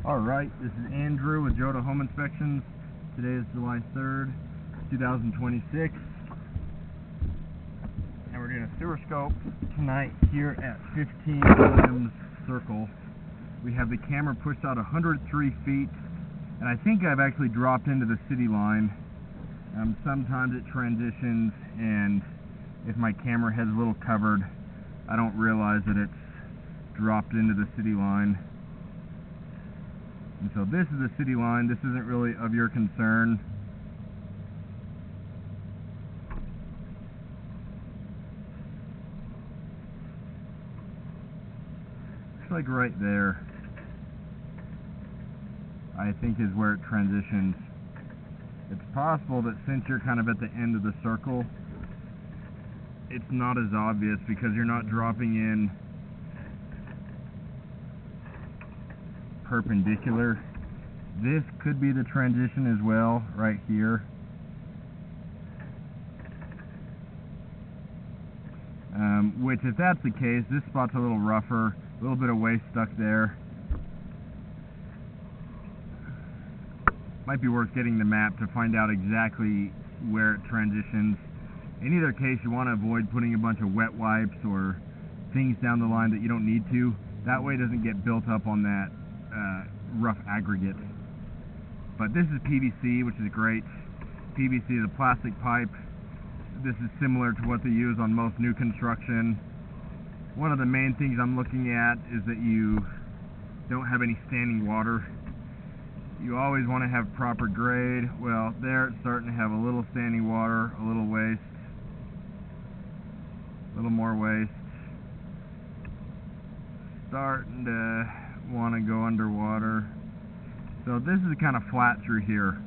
Alright, this is Andrew with Joda Home Inspections. Today is July 3rd, 2026. And we're doing a sewer scope tonight here at 15 Williams Circle. We have the camera pushed out 103 feet, and I think I've actually dropped into the city line. Sometimes it transitions, and if my camera head's a little covered, I don't realize that it's dropped into the city line. And so this is the city line. This isn't really of your concern. It's like right there, I think, is where it transitions. It's possible that since you're kind of at the end of the circle, it's not as obvious because you're not dropping in perpendicular. This could be the transition as well, right here. Which, if that's the case, this spot's a little rougher, a little bit of waste stuck there. Might be worth getting the map to find out exactly where it transitions. In either case, you want to avoid putting a bunch of wet wipes or things down the line that you don't need to. That way it doesn't get built up on that rough aggregate. But this is PVC, which is great. PVC is a plastic pipe. This is similar to what they use on most new construction. One of the main things I'm looking at is that you don't have any standing water. You always want to have proper grade. Well, there it's starting to have a little standing water, a little waste, a little more waste. Starting to want to go underwater. So this is kind of flat through here.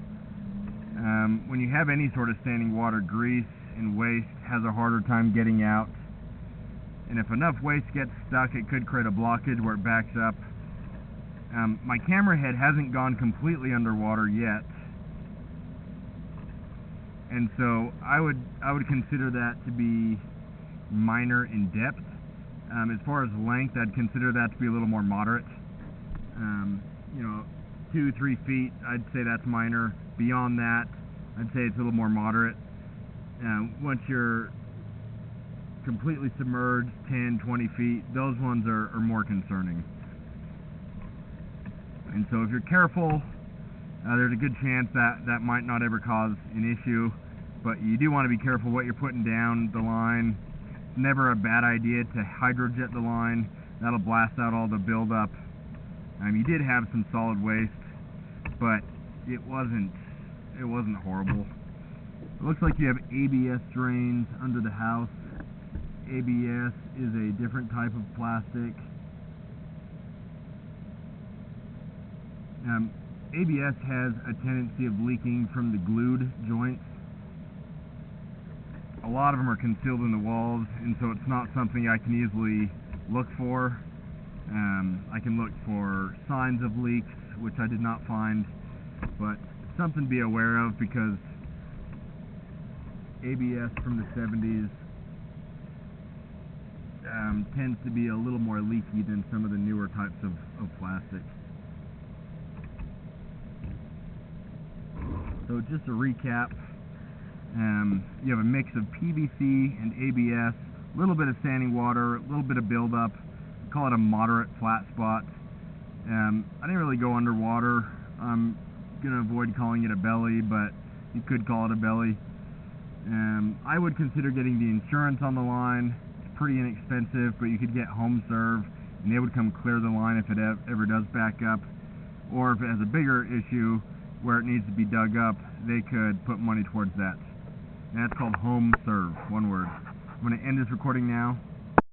When you have any sort of standing water, grease and waste has a harder time getting out. And if enough waste gets stuck, it could create a blockage where it backs up. My camera head hasn't gone completely underwater yet, and so I would consider that to be minor in depth. As far as length, I'd consider that to be a little more moderate. 2-3 feet, I'd say that's minor. Beyond that, I'd say it's a little more moderate. Once you're completely submerged, 10-20 feet, those ones are more concerning. And so if you're careful, there's a good chance that might not ever cause an issue, but you do want to be careful what you're putting down the line. It's never a bad idea to hydrojet the line. That'll blast out all the buildup. You did have some solid waste, but it wasn't horrible. It looks like you have ABS drains under the house. ABS is a different type of plastic. ABS has a tendency of leaking from the glued joints. A lot of them are concealed in the walls, and so it's not something I can easily look for. I can look for signs of leaks, which I did not find, but something to be aware of because ABS from the 70s tends to be a little more leaky than some of the newer types of plastic. So just to recap, you have a mix of PVC and ABS, a little bit of standing water, a little bit of buildup. Call it a moderate flat spot. I didn't really go underwater. I'm going to avoid calling it a belly, but you could call it a belly. I would consider getting the insurance on the line. It's pretty inexpensive, but you could get HomeServe, and they would come clear the line if it ever does back up. Or if it has a bigger issue where it needs to be dug up, they could put money towards that. And that's called HomeServe, one word. I'm going to end this recording now.